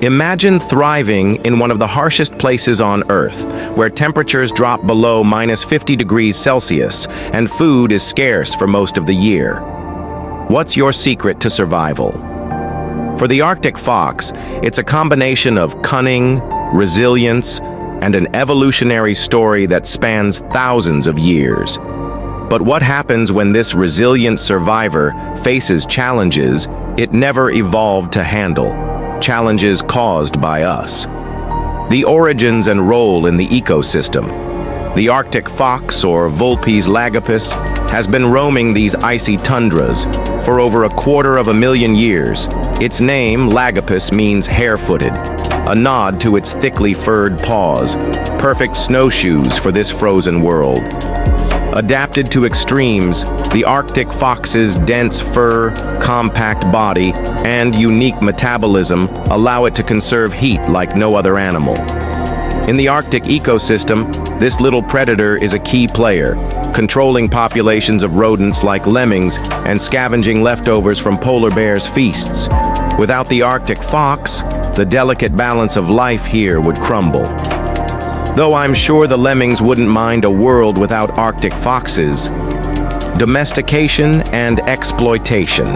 Imagine thriving in one of the harshest places on Earth, where temperatures drop below -50 degrees Celsius and food is scarce for most of the year. What's your secret to survival? For the Arctic fox, it's a combination of cunning, resilience, and an evolutionary story that spans thousands of years. But what happens when this resilient survivor faces challenges it never evolved to handle? Challenges caused by us. The origins and role in the ecosystem. The Arctic fox, or Vulpes lagopus, has been roaming these icy tundras for over 250,000 years. Its name, lagopus, means hare-footed, a nod to its thickly furred paws, perfect snowshoes for this frozen world. Adapted to extremes, the Arctic fox's dense fur, compact body, and unique metabolism allow it to conserve heat like no other animal. In the Arctic ecosystem, this little predator is a key player, controlling populations of rodents like lemmings and scavenging leftovers from polar bears' feasts. Without the Arctic fox, the delicate balance of life here would crumble. Though I'm sure the lemmings wouldn't mind a world without Arctic foxes. Domestication and exploitation.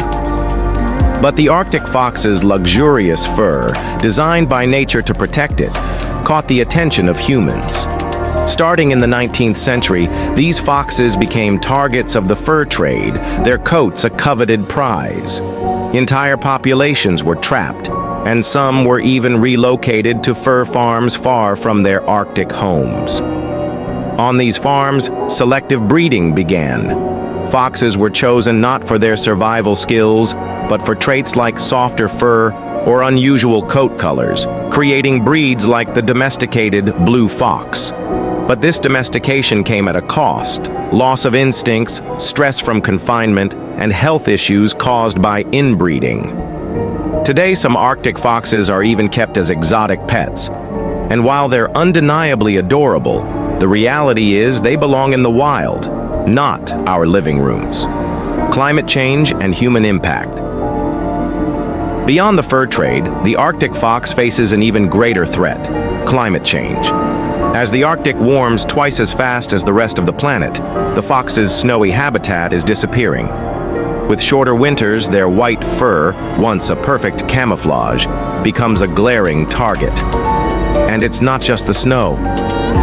But the Arctic fox's luxurious fur, designed by nature to protect it, caught the attention of humans. Starting in the 19th century, these foxes became targets of the fur trade, their coats a coveted prize. Entire populations were trapped, and some were even relocated to fur farms far from their Arctic homes. On these farms, selective breeding began. Foxes were chosen not for their survival skills, but for traits like softer fur or unusual coat colors, creating breeds like the domesticated blue fox. But this domestication came at a cost: loss of instincts, stress from confinement, and health issues caused by inbreeding. Today, some Arctic foxes are even kept as exotic pets. And while they're undeniably adorable, the reality is they belong in the wild, not our living rooms. Climate change and human impact. Beyond the fur trade, the Arctic fox faces an even greater threat: climate change. As the Arctic warms twice as fast as the rest of the planet, the fox's snowy habitat is disappearing. With shorter winters, their white fur, once a perfect camouflage, becomes a glaring target. And it's not just the snow.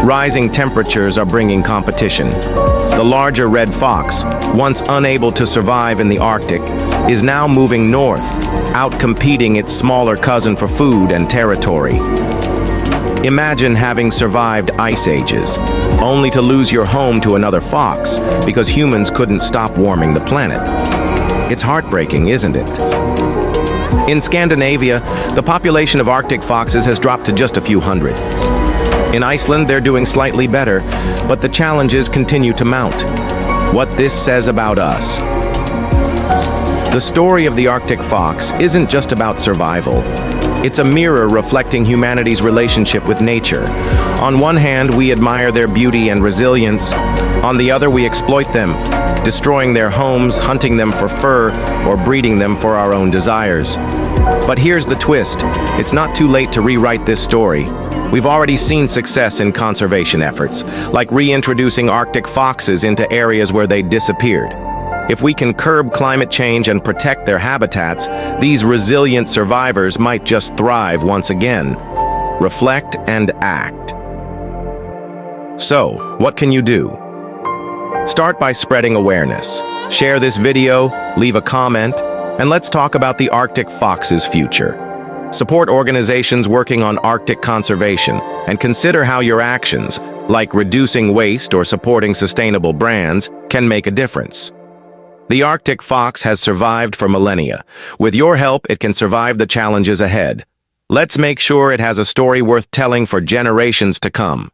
Rising temperatures are bringing competition. The larger red fox, once unable to survive in the Arctic, is now moving north, outcompeting its smaller cousin for food and territory. Imagine having survived ice ages, only to lose your home to another fox because humans couldn't stop warming the planet. It's heartbreaking, isn't it? In Scandinavia, the population of Arctic foxes has dropped to just a few hundred. In Iceland, they're doing slightly better, but the challenges continue to mount. What this says about us. The story of the Arctic fox isn't just about survival. It's a mirror reflecting humanity's relationship with nature. On one hand, we admire their beauty and resilience. On the other, we exploit them, destroying their homes, hunting them for fur, or breeding them for our own desires. But here's the twist. It's not too late to rewrite this story. We've already seen success in conservation efforts, like reintroducing Arctic foxes into areas where they disappeared. If we can curb climate change and protect their habitats, these resilient survivors might just thrive once again. Reflect and act. So, what can you do? Start by spreading awareness. Share this video, leave a comment, and let's talk about the Arctic fox's future. Support organizations working on Arctic conservation, and consider how your actions, like reducing waste or supporting sustainable brands, can make a difference. The Arctic fox has survived for millennia. With your help, it can survive the challenges ahead. Let's make sure it has a story worth telling for generations to come.